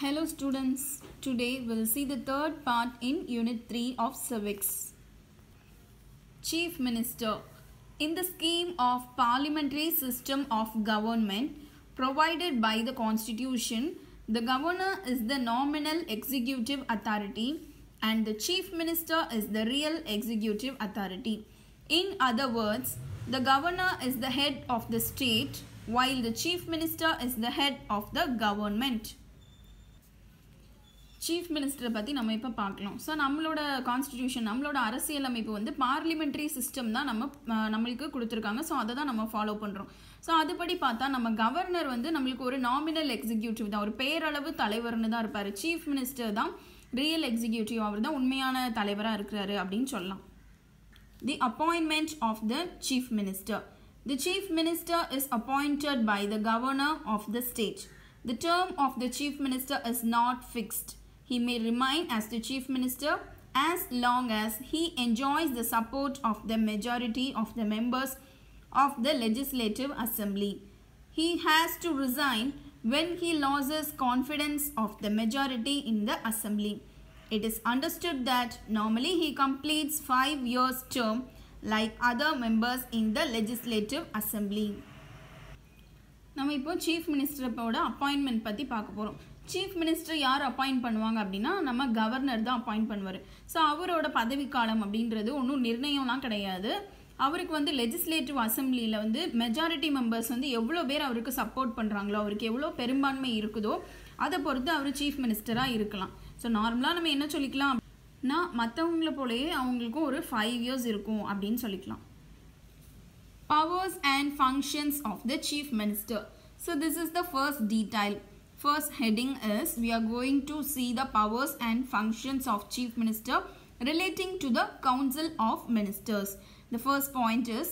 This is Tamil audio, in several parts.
Hello students, today we'll see the third part in Unit 3 of Civics. Chief Minister. In the scheme of parliamentary system of government provided by the Constitution, the governor is the nominal executive authority and the Chief Minister is the real executive authority. In other words, the governor is the head of the state while the Chief Minister is the head of the government. Chief Minister பற்றி நம்ம இப்போ பார்க்கலாம். ஸோ நம்மளோட கான்ஸ்டிடியூஷன் நம்மளோட அரசியல் அமைப்பு வந்து பார்லிமெண்ட்ரி சிஸ்டம் தான் நம்மளுக்கு கொடுத்துருக்காங்க. ஸோ அதை தான் நம்ம ஃபாலோ பண்ணுறோம். ஸோ அதுபடி பார்த்தா நம்ம கவர்னர் வந்து நம்மளுக்கு ஒரு நாமினல் எக்ஸிக்யூட்டிவ் தான், ஒரு பேரளவு தலைவர்னு தான் இருப்பார். சீஃப் மினிஸ்டர் தான் ரியல் எக்ஸிக்யூட்டிவ், அவர் தான் உண்மையான தலைவராக இருக்கிறாரு அப்படின்னு சொல்லலாம். The appointment of the chief minister. The chief minister is appointed by the governor of the state. The term of the chief minister is not fixed. He may remain as the chief minister as long as he enjoys the support of the majority of the members of the legislative assembly. He has to resign when he loses confidence of the majority in the assembly. It is understood that normally he completes 5 years term like other members in the legislative assembly. நம்ம இப்போ சீஃப் மினிஸ்டரோட அப்பாயின்மெண்ட் பற்றி பார்க்க போகிறோம். சீஃப் மினிஸ்டர் யார் அப்பாயிண்ட் பண்ணுவாங்க அப்படின்னா நம்ம கவர்னர் தான் அப்பாயிண்ட் பண்ணுவார். ஸோ அவரோட பதவிக்காலம் அப்படின்றது ஒன்றும் நிர்ணயம்லாம் கிடையாது. அவருக்கு வந்து லெஜிஸ்லேட்டிவ் அசம்பிளியில் வந்து மெஜாரிட்டி மெம்பர்ஸ் வந்து எவ்வளோ பேர் அவருக்கு சப்போர்ட் பண்ணுறாங்களோ, அவருக்கு எவ்வளோ பெரும்பான்மை இருக்குதோ அதை பொறுத்து அவர் சீஃப் மினிஸ்டராக இருக்கலாம். ஸோ நார்மலாக நம்ம என்ன சொல்லிக்கலாம்னா மற்றவங்களை போலயே அவங்களுக்கும் ஒரு 5 years இருக்கும் அப்படின்னு சொல்லிக்கலாம். Powers and functions of the chief minister. So this is the first detail. First heading is we are going to see the powers and functions of chief minister relating to the council of ministers. The first point is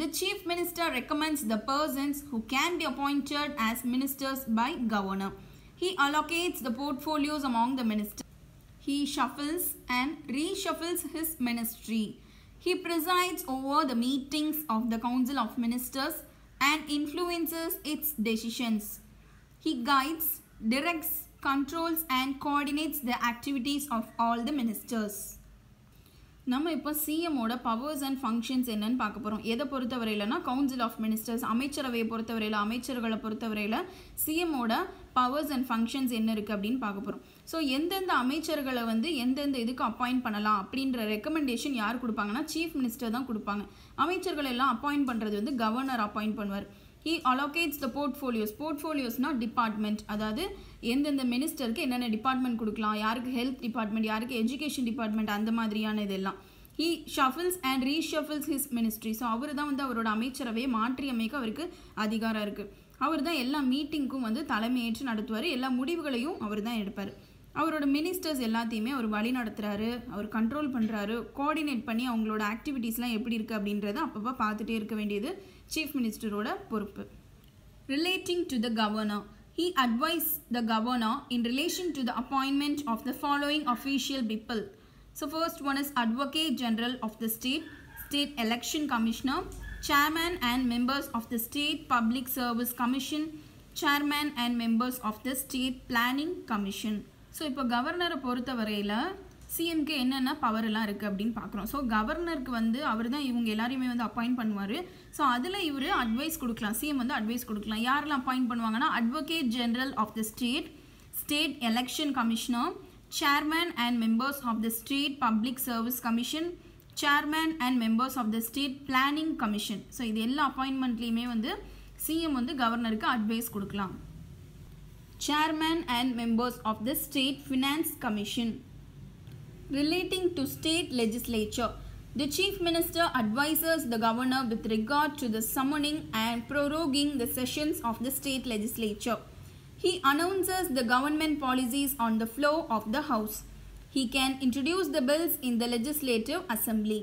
the chief minister recommends the persons who can be appointed as ministers by governor. He allocates the portfolios among the ministers. He shuffles and reshuffles his ministry. He presides over the meetings of the council of ministers and influences its decisions. He guides, directs, controls and coordinates the activities of all the ministers. நம்ம இப்போ சிஎம்மோட பவர்ஸ் அண்ட் ஃபங்க்ஷன்ஸ் என்னன்னு பார்க்க போகிறோம். எதை பொறுத்தவரையிலனா கவுன்சில் ஆஃப் மினிஸ்டர்ஸ், அமைச்சரவையை பொறுத்தவரையில், அமைச்சர்களை பொறுத்தவரையில் சிஎம்மோட பவர்ஸ் அண்ட் ஃபங்க்ஷன்ஸ் என்ன இருக்குது அப்படின்னு பார்க்க போகிறோம். ஸோ எந்தெந்த அமைச்சர்களை வந்து எந்தெந்த இதுக்கு அப்பாயிண்ட் பண்ணலாம் அப்படின்ற ரெக்கமெண்டேஷன் யார் கொடுப்பாங்கன்னா சீஃப் மினிஸ்டர் தான் கொடுப்பாங்க. அமைச்சர்கள் எல்லாம் அப்பாயிண்ட் பண்ணுறது வந்து கவர்னர் அப்பாயிண்ட் பண்ணுவார். He allocates the portfolios. Portfoliosனா டிபார்ட்மெண்ட், அதாவது எந்தெந்த மினிஸ்டருக்கு என்னென்ன டிபார்ட்மெண்ட் கொடுக்கலாம், யாருக்கு ஹெல்த் டிபார்ட்மெண்ட், யாருக்கு எஜுகேஷன் டிபார்ட்மெண்ட், அந்த மாதிரியான இதெல்லாம். He shuffles and reshuffles his ministry. So அவர் தான் வந்து அவரோட அமைச்சரவையை மாற்றி அமைக்க அவருக்கு அதிகாரம் இருக்குது. அவர் தான் எல்லா மீட்டிங்க்கும் வந்து தலைமையேற்று நடத்துவார், எல்லா முடிவுகளையும் அவர் தான் எடுப்பார். அவரோட மினிஸ்டர்ஸ் எல்லாத்தையுமே அவர் வழி நடத்துகிறாரு, அவர் கண்ட்ரோல் பண்ணுறாரு, கோஆர்டினேட் பண்ணி அவங்களோட ஆக்டிவிட்டீஸ்லாம் எப்படி இருக்குது அப்படின்றத அப்பப்போ பார்த்துட்டே இருக்க வேண்டியது சீஃப் மினிஸ்டரோட பொறுப்பு. Relating to the governor. He advises the governor in relation to the appointment of the following official people. So first one is Advocate General of the State, State Election Commissioner, Chairman and members of the State Public Service Commission, Chairman and members of the State Planning Commission. So இப்போ கவர்னரை பொறுத்த வரையில் சிஎம்க்கு என்னென்ன பவர் எல்லாம் இருக்குது அப்படின்னு பார்க்குறோம். ஸோ கவர்னருக்கு வந்து அவர் தான் இவங்க எல்லாரையுமே வந்து அப்பாயிண்ட் பண்ணுவார். ஸோ அதில் இவர் அட்வைஸ் கொடுக்கலாம், சிஎம் வந்து அட்வைஸ் கொடுக்கலாம். யாரெல்லாம் அப்பாயிண்ட் பண்ணுவாங்கன்னா advocate general of the state, state election commissioner, chairman and members of the state public service commission, chairman and members of the state planning commission. So இது எல்லா அப்பாயின்மெண்ட்லேயுமே வந்து சிஎம் வந்து கவர்னருக்கு அட்வைஸ் கொடுக்கலாம். Chairman and members of the State Finance Commission. Relating to state legislature, the Chief Minister advises the governor with regard to the summoning and proroguing the sessions of the state legislature. He announces the government policies on the floor of the House. He can introduce the bills in the Legislative Assembly.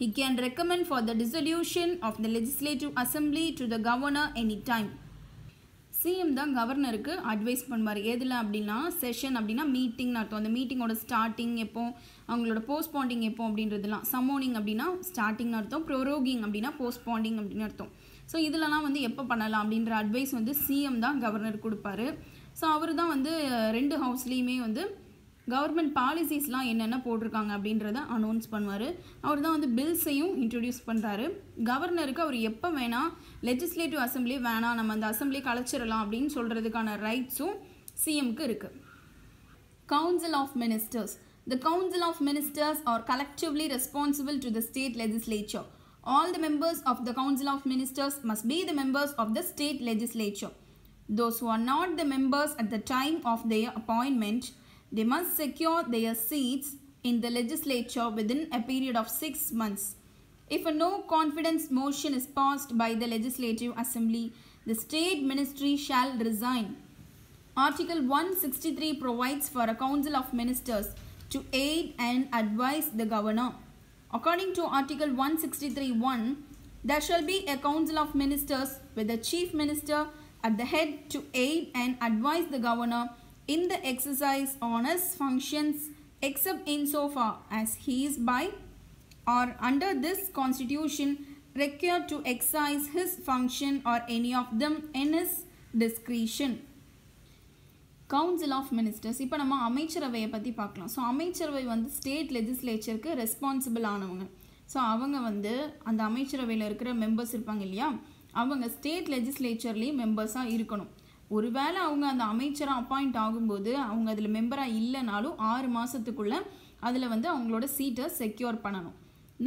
He can recommend for the dissolution of the Legislative Assembly to the governor anytime. CM தான் கவர்னருக்கு அட்வைஸ் பண்ணுவார். எதில் அப்படின்னா செஷன் அப்படின்னா மீட்டிங்னு அர்த்தம். அந்த மீட்டிங்கோட ஸ்டார்டிங் எப்போ, அவங்களோட போஸ்ட்பாண்டிங் எப்போ அப்படின்றதுலாம். சம்மோனிங் அப்படின்னா ஸ்டார்டிங்னு அர்த்தம், ப்ரோரோகிங் அப்படின்னா போஸ்ட்பாண்டிங் அப்படின்னு அர்த்தம். ஸோ இதிலலாம் வந்து எப்போ பண்ணலாம் அப்படின்ற அட்வைஸ் வந்து சிஎம் தான் கவர்னருக்கு கொடுப்பாரு. ஸோ அவர் தான் வந்து 2 ஹவுஸ்லேயுமே வந்து கவர்மெண்ட் பாலிசிஸ்லாம் என்னென்ன போட்டிருக்காங்க அப்படின்றத அனௌன்ஸ் பண்ணுவார். அவர் தான் வந்து பில்ஸையும் இன்ட்ரடியூஸ் பண்ணுறாரு. கவர்னருக்கு அவர் எப்போ வேணால் லெஜிஸ்லேட்டிவ் அசம்பிளி வேணாம், நம்ம அந்த அசம்பிளி கலைச்சிடலாம் அப்படின்னு சொல்கிறதுக்கான ரைட்ஸும் சிஎம்க்கு இருக்குது. Council of Ministers. The Council of Ministers are collectively responsible to the state legislature. All the members of the Council of Ministers must be the members of the state legislature. Those who are not the members at the time of their appointment, they must secure their seats in the legislature within a period of 6 months. If a no confidence motion is passed by the Legislative Assembly, the state ministry shall resign. Article 163 provides for a Council of Ministers to aid and advise the Governor. According to Article 163(1), there shall be a Council of Ministers with the Chief Minister at the head to aid and advise the Governor in the exercise on his functions, except insofar as he is by or under this Constitution required to exercise his function or any of them in his discretion. Council of ministers. இப்போ நம்ம அமைச்சரவையை பற்றி பார்க்கலாம். ஸோ அமைச்சரவை வந்து ஸ்டேட் லெஜிஸ்லேச்சருக்கு ரெஸ்பான்சிபிள் ஆனவங்க. ஸோ அவங்க வந்து அந்த அமைச்சரவையில் இருக்கிற மெம்பர்ஸ் இருப்பாங்க இல்லையா, அவங்க ஸ்டேட் லெஜிஸ்லேச்சர்லேயும் மெம்பர்ஸாக இருக்கணும். ஒருவேளை அவங்க அந்த அமைச்சராக அப்பாயிண்ட் ஆகும்போது அவங்க அதில் மெம்பராக இல்லைனாலும் 6 மாதத்துக்குள்ளே அதில் வந்து அவங்களோட சீட்டை செக்யூர் பண்ணணும்.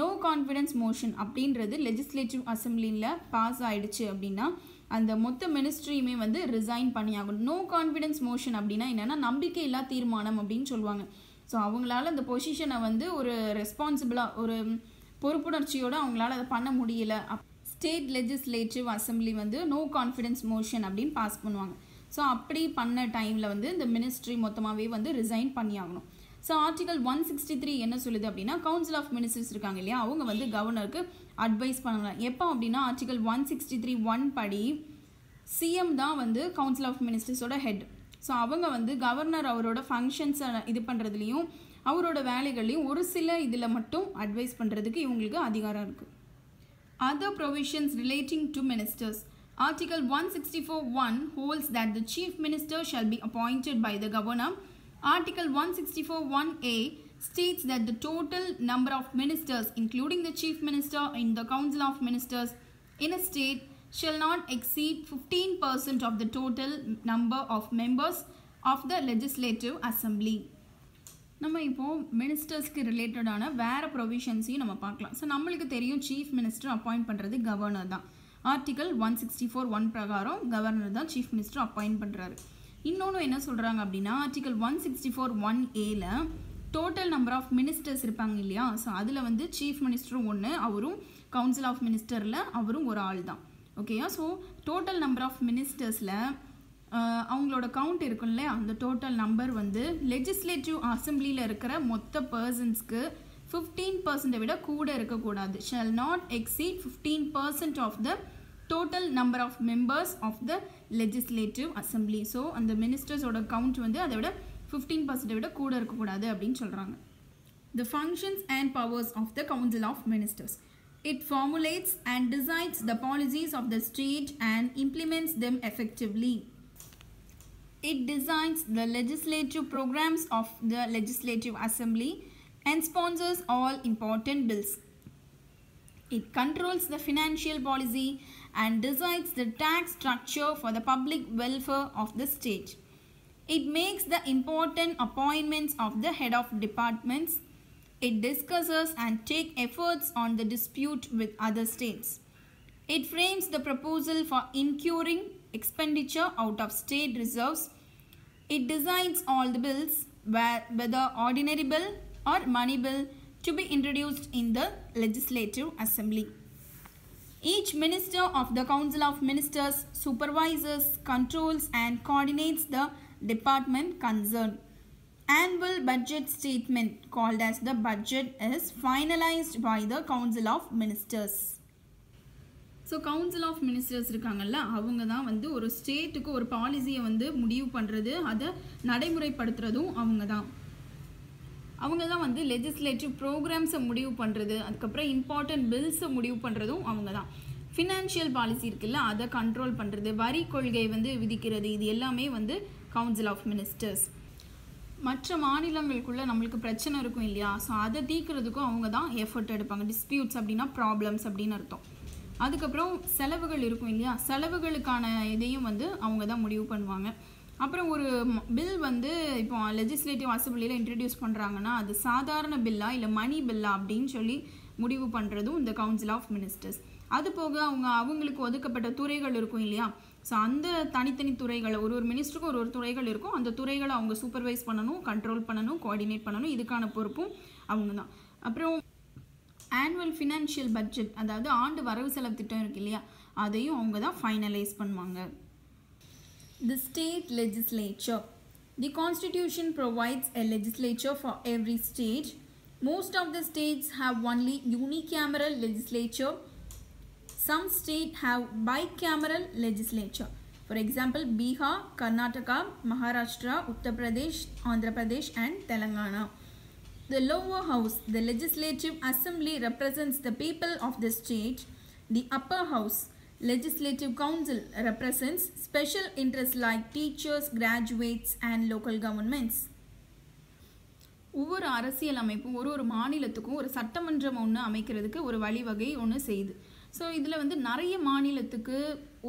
நோ கான்ஃபிடன்ஸ் மோஷன் அப்படின்றது லெஜிஸ்லேட்டிவ் அசம்பிளியில் பாஸ் ஆகிடுச்சு அப்படின்னா அந்த மொத்த மினிஸ்ட்ரியுமே வந்து ரிசைன் பண்ணியாகும். நோ கான்ஃபிடன்ஸ் மோஷன் அப்படின்னா என்னென்னா நம்பிக்கை இல்லா தீர்மானம் அப்படின்னு சொல்லுவாங்க. ஸோ அவங்களால அந்த பொசிஷனை வந்து ஒரு ரெஸ்பான்சிபிளாக ஒரு பொறுப்புணர்ச்சியோடு அவங்களால அதை பண்ண முடியல. ஸ்டேட் லெஜிஸ்லேட்டிவ் அசம்பிளி வந்து நோ கான்ஃபிடன்ஸ் மோஷன் அப்படின்னு பாஸ் பண்ணுவாங்க. ஸோ அப்படி பண்ண டைமில் வந்து இந்த மினிஸ்ட்ரி மொத்தமாகவே வந்து ரிசைன் பண்ணியாகணும். ஸோ ஆர்டிகல் 163 என்ன சொல்லுது அப்படின்னா, கவுன்சில் ஆஃப் மினிஸ்டர்ஸ் இருக்காங்க இல்லையா, அவங்க வந்து கவர்னருக்கு அட்வைஸ் பண்ணலாம். எப்போ அப்படின்னா ஆர்டிகல் 163(1) படி சிஎம் தான் வந்து கவுன்சில் ஆஃப் மினிஸ்டர்ஸோட ஹெட். ஸோ அவங்க வந்து கவர்னர் அவரோட ஃபங்க்ஷன்ஸை இது பண்ணுறதுலையும் அவரோட வேலைகள்லையும் ஒரு சில இதில் மட்டும் அட்வைஸ் பண்ணுறதுக்கு இவங்களுக்கு அதிகாரம் இருக்குது. Other provisions relating to ministers. Article 164(1) holds that the chief minister shall be appointed by the governor. Article 164(1)(a) states that the total number of ministers, including the chief minister in the council of ministers in a state, shall not exceed 15% of the total number of members of the legislative assembly. நம்ம இப்போது மினிஸ்டர்ஸ்க்கு ரிலேட்டடான வேறு ப்ரொவிஷன்ஸையும் நம்ம பார்க்கலாம். ஸோ நம்மளுக்கு தெரியும் சீஃப் மினிஸ்டர் அப்பாயிண்ட் பண்ணுறது கவர்னர் தான். ஆர்டிகல் 164(1) பிரகாரம் கவர்னர் தான் சீஃப் மினிஸ்டர் அப்பாயிண்ட் பண்ணுறாரு. இன்னொன்று என்ன சொல்கிறாங்க அப்படின்னா, ஆர்டிகல் 164(1)(a)ல டோட்டல் நம்பர் ஆஃப் மினிஸ்டர்ஸ் இருப்பாங்க இல்லையா, ஸோ அதில் வந்து சீஃப் மினிஸ்டரும் ஒன்று, அவரும் கவுன்சில் ஆஃப் மினிஸ்டரில் அவரும் ஒரு ஆள் தான். ஓகேயா. ஸோ டோட்டல் நம்பர் ஆஃப் மினிஸ்டர்ஸில் அவங்களோட கவுண்ட் இருக்குல்ல, அந்த டோட்டல் நம்பர் வந்து லெஜிஸ்லேட்டிவ் அசம்பிளியில் இருக்கிற மொத்த பர்சன்ஸ்க்கு 15% விட கூட இருக்கக்கூடாது. Shall not exceed 15% of the total number of members of the legislative assembly. So அந்த மினிஸ்டர்ஸோட கவுண்ட் வந்து அதை விட 15% விட கூட இருக்கக்கூடாது அப்படின்னு சொல்கிறாங்க. The functions and powers of the Council of Ministers. It formulates and decides the policies of the state and implements them effectively. It designs the legislative programs of the Legislative Assembly and sponsors all important bills. It controls the financial policy and decides the tax structure for the public welfare of the state. It makes the important appointments of the head of departments. It discusses and takes efforts on the dispute with other states. It frames the proposal for incurring expenditure out of state reserves. It decides all the bills, whether ordinary bill or money bill, to be introduced in the Legislative Assembly. Each minister of the Council of Ministers supervises, controls and coordinates the department concerned. Annual budget statement, called as the budget, is finalized by the Council of Ministers. So council of ministers இருக்காங்கல்ல, அவங்க தான் வந்து ஒரு ஸ்டேட்டுக்கு ஒரு பாலிசியை வந்து முடிவு பண்ணுறது, அதை நடைமுறைப்படுத்துகிறதும் அவங்க தான் வந்து லெஜிஸ்லேட்டிவ் ப்ரோக்ராம்ஸை முடிவு பண்ணுறது, அதுக்கப்புறம் இம்பார்ட்டன்ட் பில்ஸை முடிவு பண்ணுறதும் அவங்க தான். ஃபினான்ஷியல் பாலிசி இருக்குல்ல, அதை கண்ட்ரோல் பண்ணுறது, வரி கொள்கை வந்து விதிக்கிறது, இது எல்லாமே வந்து கவுன்சில் ஆஃப் மினிஸ்டர்ஸ். மற்ற மாநிலங்களுக்குள்ள நம்மளுக்கு பிரச்சனை இருக்கும் இல்லையா, ஸோ அதை தீர்க்கிறதுக்கும் அவங்க தான் எஃபர்ட் எடுப்பாங்க. டிஸ்பியூட்ஸ் அப்படின்னா ப்ராப்ளம்ஸ் அப்படின்னு அர்த்தம். அதுக்கப்புறம் செலவுகள் இருக்கும் இல்லையா, செலவுகளுக்கான இதையும் வந்து அவங்க தான் முடிவு பண்ணுவாங்க. அப்புறம் ஒரு பில் வந்து இப்போ லெஜிஸ்லேட்டிவ் அசம்பிளியில் இன்ட்ரடியூஸ் பண்ணுறாங்கன்னா அது சாதாரண பில்லா இல்லை மணி பில்லா அப்படின்னு சொல்லி முடிவு பண்ணுறதும் இந்த கவுன்சில் ஆஃப் மினிஸ்டர்ஸ். அது போக அவங்களுக்கு ஒதுக்கப்பட்ட துறைகள் இருக்கும் இல்லையா, ஸோ அந்த தனித்தனி துறைகளை ஒரு மினிஸ்டருக்கும் ஒரு துறைகள் இருக்கும். அந்த துறைகளை அவங்க சூப்பர்வைஸ் பண்ணணும், கண்ட்ரோல் பண்ணணும், கோஆர்டினேட் பண்ணணும். இதுக்கான பொறுப்பும் அவங்க தான். அப்புறம் ஆனுவல் ஃபினான்ஷியல் பட்ஜெட், அதாவது ஆண்டு வரவு செலவு திட்டம் இருக்கு இல்லையா, அதையும் அவங்க தான் ஃபைனலைஸ் பண்ணுவாங்க. The state legislature. The constitution provides a legislature for every state. Most of the states have only unicameral legislature. Some states have bicameral legislature. For example, Bihar, Karnataka, Maharashtra, Uttar Pradesh, Andhra Pradesh and Telangana. The lower house, the legislative assembly, represents the people of the state. The upper house, legislative council, represents special interests like teachers, graduates and local governments. ஒவ்வொரு அரசியல் அமைப்பும் ஒரு மாநிலத்துக்கும் ஒரு சட்டமன்றம் ஒன்று அமைக்கிறதுக்கு ஒரு வழிவகை ஒன்று செய்யுது. ஸோ இதில் வந்து நிறைய மாநிலத்துக்கு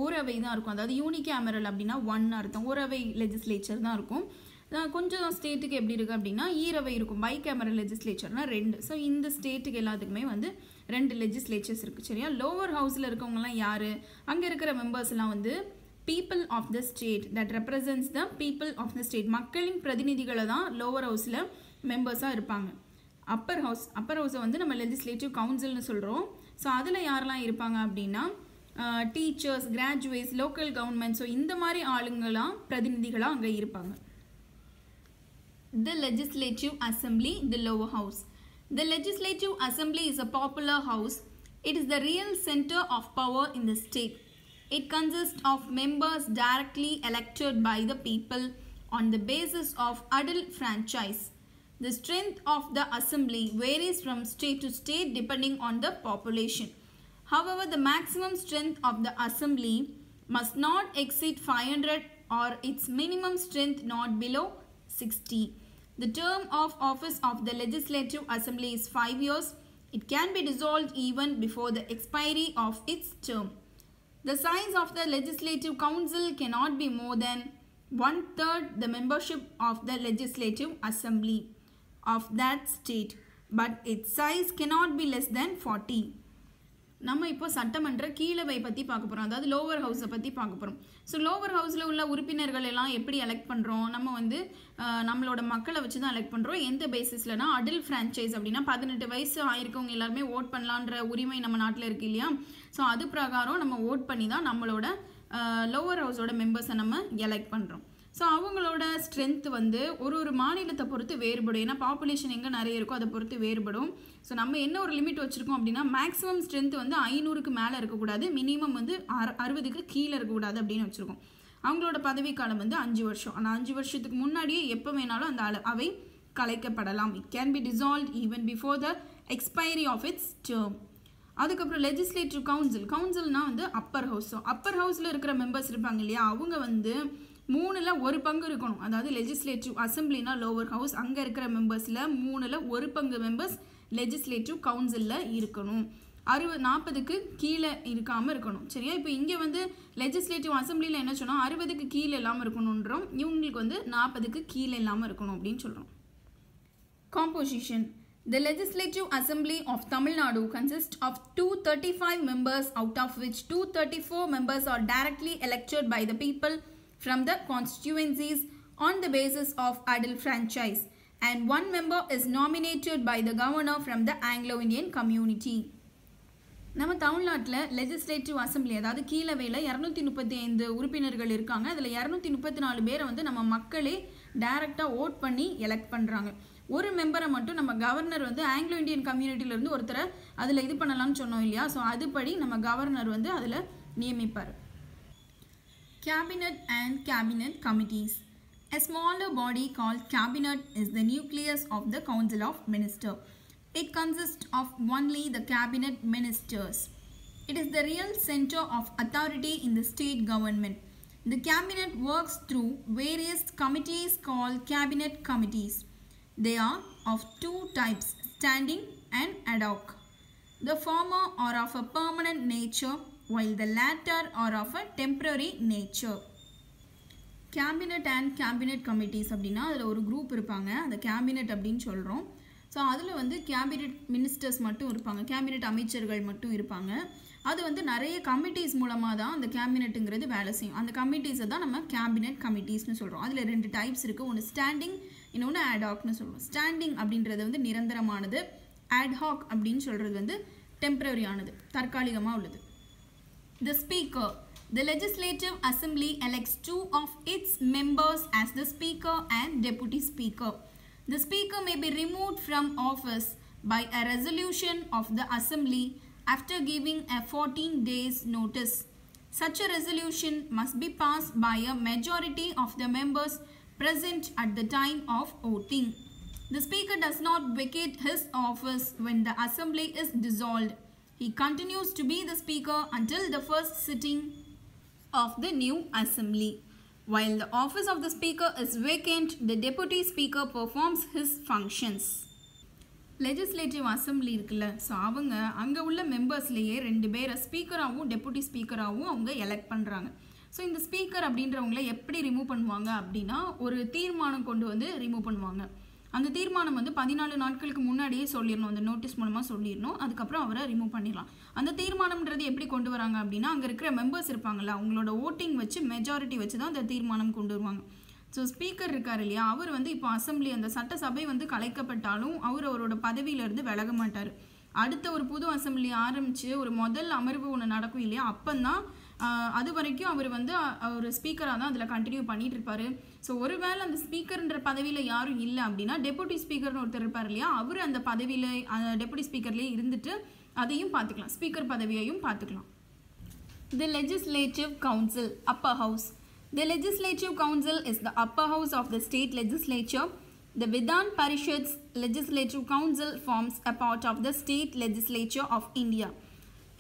ஓரவை தான் இருக்கும். அதாவது யூனிகேமரல் அப்படின்னா ஒன் அர்த்தம், ஓரவை லெஜிஸ்லேச்சர் தான் இருக்கும். கொஞ்சம் ஸ்டேட்டுக்கு எப்படி இருக்குது அப்படின்னா ஈரவை இருக்கும், பை கேமரல் லெஜிஸ்லேச்சர்னால் 2. ஸோ இந்த ஸ்டேட்டுக்கு எல்லாத்துக்குமே வந்து 2 லெஜிஸ்லேச்சர்ஸ் இருக்குது. சரியா, லோவர் ஹவுஸில் இருக்கவங்கலாம் யார், அங்கே இருக்கிற மெம்பர்ஸ்லாம் வந்து people of the state, that represents the people of the state, மக்களின் பிரதிநிதிகளை தான் லோவர் ஹவுஸில் மெம்பர்ஸாக இருப்பாங்க. அப்பர் ஹவுஸை வந்து நம்ம லெஜிஸ்லேட்டிவ் கவுன்சில்னு சொல்கிறோம். ஸோ அதில் யாரெல்லாம் இருப்பாங்க அப்படின்னா teachers, graduates, local government, so இந்த மாதிரி ஆளுங்களாம் பிரதிநிதிகளாக அங்கே இருப்பாங்க. The Legislative Assembly, the lower house. The Legislative Assembly is a popular house. It is the real center of power in the state. It consists of members directly elected by the people on the basis of adult franchise. The strength of the assembly varies from state to state depending on the population. However, the maximum strength of the assembly must not exceed 500 or its minimum strength not below 60. The term of office of the Legislative Assembly is 5 years. It can be dissolved even before the expiry of its term. The size of the Legislative Council cannot be more than 1/3 the membership of the Legislative Assembly of that state, but its size cannot be less than 40. நம்ம இப்போ சட்டமன்ற கீழவை பற்றி பார்க்க போகிறோம், அதாவது லோவர் ஹவுஸை பற்றி பார்க்க போகிறோம். ஸோ லோவர் ஹவுஸில் உள்ள உறுப்பினர்கள் எல்லாம் எப்படி எலெக்ட் பண்ணுறோம், நம்ம வந்து நம்மளோட மக்களை வச்சு தான் எலெக்ட் பண்ணுறோம். எந்த பேசிஸ்லனா அடல்ட் ஃப்ரான்ச்சைஸ் அப்படின்னா 18 வயசு ஆயிருக்கவங்க எல்லாருமே ஓட் பண்ணலான்ற உரிமை நம்ம நாட்டில் இருக்கு இல்லையா. ஸோ அது பிரகாரம் நம்ம ஓட் பண்ணி தான் நம்மளோட லோவர் ஹவுஸோட மெம்பர்ஸை நம்ம எலெக்ட் பண்ணுறோம். ஸோ அவங்களோட ஸ்ட்ரென்த் வந்து ஒரு மாநிலத்தை பொறுத்து வேறுபடும். ஏன்னா பாப்புலேஷன் எங்கே நிறைய இருக்கோ அதை பொறுத்து வேறுபடும். ஸோ நம்ம என்ன ஒரு லிமிட் வச்சுருக்கோம் அப்படின்னா மேக்ஸிமம் ஸ்ட்ரென்த் வந்து 500க்கு மேலே இருக்கக்கூடாது, மினிமம் வந்து 60க்கு கீழே இருக்கக்கூடாது அப்படின்னு வச்சுருக்கோம். அவங்களோட பதவிக்காலம் வந்து 5 வருஷம். ஆனால் 5 வருஷத்துக்கு முன்னாடியே எப்போ வேணாலும் அந்த அவை கலைக்கப்படலாம். It can be dissolve even before the expiry of its term. அதுக்கப்புறம் லெஜிஸ்லேட்டிவ் கவுன்சில்னால் வந்து அப்பர் ஹவுஸ். ஸோ அப்பர் ஹவுஸில் இருக்கிற மெம்பர்ஸ் இருப்பாங்க இல்லையா, அவங்க வந்து 3ல் 1 பங்கு இருக்கணும். அதாவது லெஜிஸ்லேட்டிவ் அசம்பிளினா லோவர் ஹவுஸ், அங்கே இருக்கிற மெம்பர்ஸில் 3ல் 1 பங்கு மெம்பர்ஸ் லெஜிஸ்லேட்டிவ் கவுன்சிலில் இருக்கணும். 40க்கு கீழே இருக்காமல் இருக்கணும். சரியா, இப்போ இங்கே வந்து லெஜிஸ்லேட்டிவ் அசம்பிளியில் என்ன சொன்னால் 60க்கு கீழே இல்லாமல் இருக்கணுன்றோம், இவங்களுக்கு வந்து 40க்கு கீழே இல்லாமல் இருக்கணும் அப்படின்னு சொல்கிறோம். Composition. The Legislative Assembly of Tamil Nadu consists of 235 members, out of which 234 members are directly elected by the people from the constituencies on the basis of adult franchise, and 1 member is nominated by the governor from the Anglo-Indian community. நம்ம தமிழ்நாட்டில் லெஜிஸ்லேட்டிவ் அசம்பிளி அதாவது கீழவையில் 235 உறுப்பினர்கள் இருக்காங்க. அதில் 234 பேரை வந்து நம்ம மக்களே டைரெக்டாக ஓட் பண்ணி எலெக்ட் பண்ணுறாங்க. ஒரு மெம்பரை மட்டும் நம்ம கவர்னர் வந்து ஆங்கிலோ இந்தியன் கம்யூனிட்டியிலேருந்து ஒருத்தரை அதில் இது பண்ணலாம்னு சொன்னோம் இல்லையா. ஸோ அதுபடி நம்ம கவர்னர் வந்து அதில் நியமிப்பார். Cabinet and Cabinet Committees. A smaller body called Cabinet is the nucleus of the Council of Ministers. It consists of only the Cabinet Ministers. It is the real center of authority in the state government. The cabinet works through various committees called cabinet committees. They are of two types, standing and ad hoc. The former are of a permanent nature while the latter are of a temporary nature. Cabinet and cabinet committees அப்படின்னா அதில் ஒரு குரூப் இருப்பாங்க, அந்த கேபினெட் அப்படின்னு சொல்கிறோம். ஸோ அதில் வந்து கேபினெட் மினிஸ்டர்ஸ் மட்டும் இருப்பாங்க, கேபினெட் அமைச்சர்கள் மட்டும் இருப்பாங்க. அது வந்து நிறைய கமிட்டிஸ் மூலமாக தான் அந்த கேபினெட்டுங்கிறது வேலை செய்யும். அந்த கமிட்டிஸை தான் நம்ம கேபினெட் கமிட்டிஸ்னு சொல்கிறோம். அதில் 2 டைப்ஸ் இருக்குது, ஒன்று ஸ்டாண்டிங், இன்னொன்று ஆட்ஹாக்னு சொல்கிறோம். ஸ்டாண்டிங் அப்படின்றது வந்து நிரந்தரமானது, ஆட்ஹாக் அப்படின்னு சொல்கிறது வந்து டெம்பரரியானது, தற்காலிகமாக உள்ளது. The Speaker. The Legislative Assembly elects 2 of its members as the Speaker and Deputy Speaker. The Speaker may be removed from office by a resolution of the Assembly after giving a 14 days notice. Such a resolution must be passed by a majority of the members present at the time of voting. The Speaker does not vacate his office when the Assembly is dissolved. He continues to be the Speaker until the first sitting of the new Assembly. While the office of the Speaker is vacant, the Deputy Speaker performs his functions. Legislative assembly இருக்குல்ல, ஸோ அவங்க அங்கே உள்ள மெம்பர்ஸ்லேயே 2 பேரை ஸ்பீக்கராகவும் டெப்புட்டி ஸ்பீக்கராகவும் அவங்க எலெக்ட் பண்ணுறாங்க. ஸோ இந்த ஸ்பீக்கர் அப்படின்றவங்கள எப்படி ரிமூவ் பண்ணுவாங்க அப்படின்னா, ஒரு தீர்மானம் கொண்டு வந்து ரிமூவ் பண்ணுவாங்க. அந்த தீர்மானம் வந்து 14 நாட்களுக்கு முன்னாடியே சொல்லிடணும், அந்த நோட்டீஸ் மூலமாக சொல்லிடணும். அதுக்கப்புறம் அவரை ரிமூவ் பண்ணிடலாம். அந்த தீர்மானம்ன்றது எப்படி கொண்டு வராங்க அப்படின்னா, அங்கே இருக்கிற மெம்பர்ஸ் இருப்பாங்கள்ல, அவங்களோட ஓட்டிங் வச்சு மெஜாரிட்டி வச்சு தான் அந்த தீர்மானம் கொண்டு வருவாங்க. ஸோ ஸ்பீக்கர் இருக்கார் இல்லையா, அவர் வந்து இப்போ அசம்பிளி அந்த சட்டசபை வந்து கலைக்கப்பட்டாலும் அவரோட பதவியிலேருந்து விலக மாட்டார். அடுத்த ஒரு புது அசம்பிளி ஆரம்பித்து ஒரு முதல் அமர்வு ஒன்று நடக்கும் இல்லையா, அப்போந்தான் அது வரைக்கும் அவர் வந்து ஒரு ஸ்பீக்கராக தான் அதில் கண்டினியூ பண்ணிகிட்டு இருப்பார். ஸோ ஒருவேளை அந்த ஸ்பீக்கர்ன்ற பதவியில் யாரும் இல்லை அப்படின்னா டெப்புட்டி ஸ்பீக்கர்னு ஒருத்தர் இருப்பார் இல்லையா, அவர் அந்த பதவியில் டெப்புட்டி ஸ்பீக்கர்லேயே இருந்துட்டு அதையும் பார்த்துக்கலாம், ஸ்பீக்கர் பதவியையும் பார்த்துக்கலாம். The Legislative Council, Upper House. The Legislative Council is the upper house of the state legislature. The Vidhan Parishad's Legislative Council forms a part of the state legislature of India.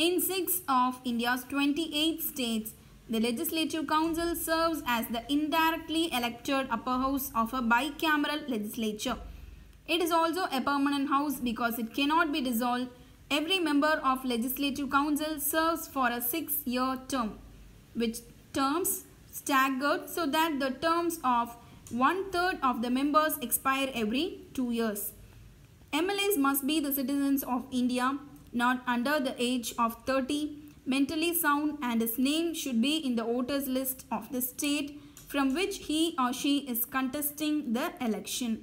In 6 of India's 28 states, the Legislative Council serves as the indirectly elected upper house of a bicameral legislature. It is also a permanent house because it cannot be dissolved. Every member of Legislative Council serves for a 6-year term, which terms staggered so that the terms of 1/3 of the members expire every 2 years. MLAs must be the citizens of India, not under the age of 30, mentally sound, and his name should be in the voters list of the state from which he or she is contesting the election.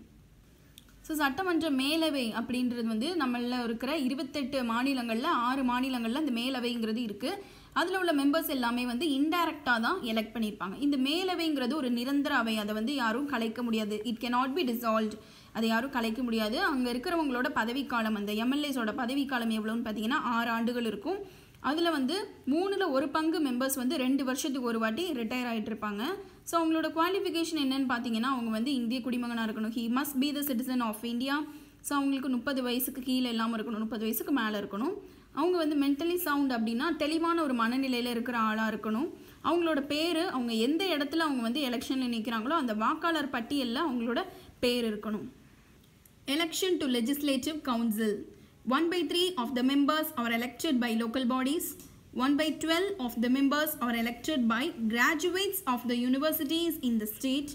So சட்டமன்ற மேலவை அப்படின்றது வந்து நம்மளில் இருக்கிற 28 மாநிலங்களில் 6 மாநிலங்களில் அந்த மேலவைங்கிறது இருக்குது. அதில் உள்ள மெம்பர்ஸ் எல்லாமே வந்து இன்டைரக்டாக தான் எலெக்ட் பண்ணியிருப்பாங்க. இந்த மேலவைங்கிறது ஒரு நிரந்தர அவை, அதை வந்து யாரும் கலைக்க முடியாது. இட் கேனாட் பி டிசால்வ்ட், அதை யாரும் கலைக்க முடியாது. அங்கே இருக்கிறவங்களோட பதவிக்காலம், அந்த எம்எல்ஏஸோட பதவிக்காலம் எவ்வளோன்னு பார்த்தீங்கன்னா 6 ஆண்டுகள் இருக்கும். அதில் வந்து 3ல் 1 பங்கு மெம்பர்ஸ் வந்து 2 வருஷத்துக்கு ஒரு வாட்டி ரிட்டையர் ஆகிட்டு இருப்பாங்க. ஸோ அவங்களோட குவாலிஃபிகேஷன் என்னன்னு பார்த்தீங்கன்னா, அவங்க வந்து இந்திய குடிமகனாக இருக்கணும், he must be the citizen of India. So அவங்களுக்கு 30 வயசுக்கு கீழே இல்லாமல் இருக்கணும், 30 வயசுக்கு மேலே இருக்கணும். அவங்க வந்து மென்டலி சவுண்ட் அப்படின்னா தெளிவான ஒரு மனநிலையில் இருக்கிற ஆளாக இருக்கணும். அவங்களோட பேர், அவங்க எந்த இடத்துல அவங்க வந்து எலெக்ஷனில் நிற்கிறாங்களோ அந்த வாக்காளர் பட்டியலில் அவங்களோட பேர் இருக்கணும். Election to Legislative Council. 1/3 of the members are elected by local bodies. 1/12 of the members are elected by graduates of the universities in the state.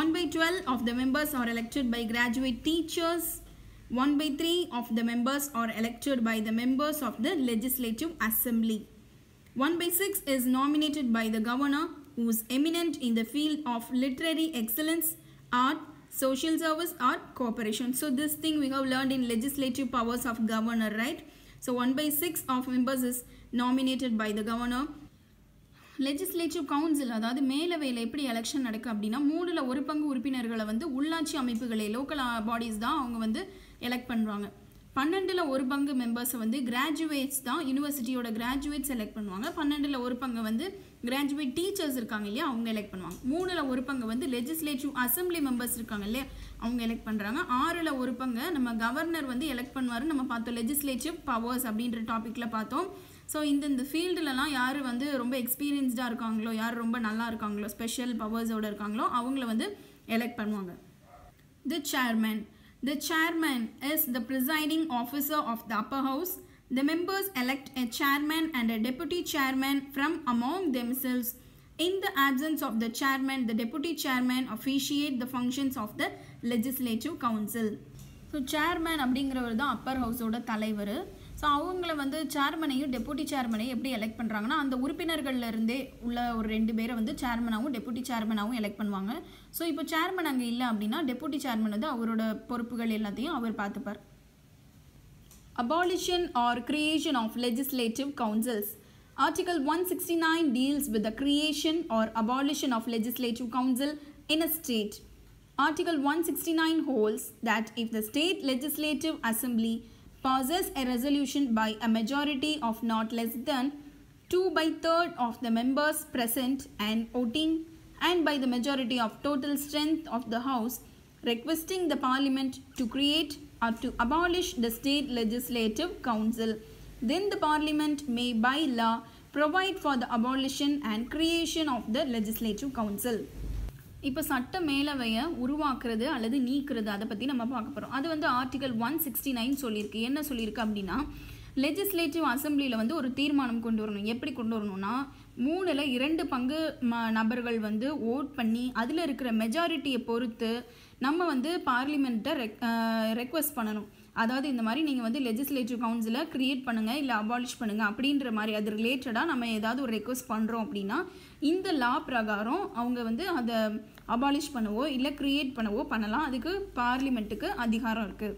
1/12 of the members are elected by graduate teachers. 1/3 of the members are elected by the members of the Legislative Assembly. 1/6 is nominated by the governor, who is eminent in the field of literary excellence, art, social service or cooperation. So this thing we have learned in legislative powers of governor, right? So 1/6 of members is nominated by the governor. Legislative council, அதாவது மேலவையில் எப்படி எலெக்ஷன் நடக்கும் அப்படின்னா 3ல் 1 பங்கு உறுப்பினர்களை வந்து உள்ளாட்சி அமைப்புகளை, லோக்கல் பாடிஸ் தான் அவங்க வந்து எலெக்ட் பண்ணுவாங்க. 12ல் 1 பங்கு மெம்பர்ஸை வந்து கிராஜுவேட்ஸ் தான், யூனிவர்சிட்டியோட கிராஜுவேட்ஸ் எலெக்ட் பண்ணுவாங்க. 12ல் 1 பங்கு வந்து கிராஜுவேட் டீச்சர்ஸ் இருக்காங்க இல்லையா, அவங்க எலெக்ட் பண்ணுவாங்க. 3ல் 1 பங்கு வந்து லெஜிஸ்லேட்டிவ் அசம்பிளி மெம்பர்ஸ் இருக்காங்க இல்லையா, அவங்க எலெக்ட் பண்ணுறாங்க. 6ல் 1 பங்கு நம்ம கவர்னர் வந்து எலெக்ட் பண்ணுவார். நம்ம பார்த்தோம் லெஜிஸ்லேட்டிவ் பவர்ஸ் அப்படின்ற டாப்பிக்கில் பார்த்தோம். ஸோ இந்த ஃபீல்டுலலாம் யார் வந்து ரொம்ப எக்ஸ்பீரியன்ஸ்டாக இருக்காங்களோ, யார் ரொம்ப நல்லா இருக்காங்களோ, ஸ்பெஷல் பவர்ஸோடு இருக்காங்களோ அவங்கள வந்து எலெக்ட் பண்ணுவாங்க. The chairman is the presiding officer of the upper house. The members elect a chairman and a deputy chairman from among themselves. In the absence of the chairman, the deputy chairman officiate the functions of the legislative council. So chairman அப்படிங்கிறவர் தான் அப்பர் ஹவுஸோட தலைவர். ஸோ அவங்கள வந்து சேர்மனையும் டெபுட்டி சேர்மனையும் எப்படி எலெக்ட் பண்ணுறாங்கன்னா, அந்த உறுப்பினர்கள்லேருந்தே உள்ள ஒரு 2 பேரை வந்து சேர்மனாகவும் டெபுட்டி சேர்மனாகவும் எலெக்ட் பண்ணுவாங்க. ஸோ இப்போ சேர்மன் அங்கே இல்லை அப்படின்னா டெபுட்டி சேர்மன் வந்து அவரோட பொறுப்புகள் எல்லாத்தையும் அவர் பார்த்துப்பார். Abolition or creation of legislative councils. Article 169 deals with the creation or abolition of legislative council in a state. Article 169 holds that if the state legislative assembly passes a resolution by a majority of not less than 2/3 of the members present and voting, and by the majority of total strength of the house, requesting the parliament to create or to abolish the state legislative council, then the parliament may by law provide for the abolition and creation of the legislative council. இப்போ சட்ட மேலவையை உருவாக்குறது அல்லது நீக்கிறது அதை பற்றி நம்ம பார்க்க போகிறோம். அது வந்து ஆர்டிகல் 169 சொல்லியிருக்கு. என்ன சொல்லியிருக்கு அப்படின்னா, லெஜிஸ்லேட்டிவ் அசம்பிளியில் வந்து ஒரு தீர்மானம் கொண்டு வரணும். எப்படி கொண்டு வரணும்னா, 3/2 பங்கு நபர்கள் வந்து ஓட் பண்ணி அதில் இருக்கிற மெஜாரிட்டியை பொறுத்து நம்ம வந்து பார்லிமெண்ட்டை ரெக்வெஸ்ட் பண்ணணும். அதாவது இந்த மாதிரி நீங்கள் வந்து லெஜிஸ்லேட்டிவ் கவுன்சிலை க்ரியேட் பண்ணுங்கள் இல்லை அபாலிஷ் பண்ணுங்கள் அப்படின்ற மாதிரி அது ரிலேட்டடாக நம்ம ஏதாவது ஒரு ரெக்வெஸ்ட் பண்ணுறோம் அப்படின்னா இந்த லா பிரகாரம் அவங்க வந்து அதை அபாலிஷ் பண்ணவோ இல்லை க்ரியேட் பண்ணவோ பண்ணலாம். அதுக்கு பார்லிமெண்ட்டுக்கு அதிகாரம் இருக்குது.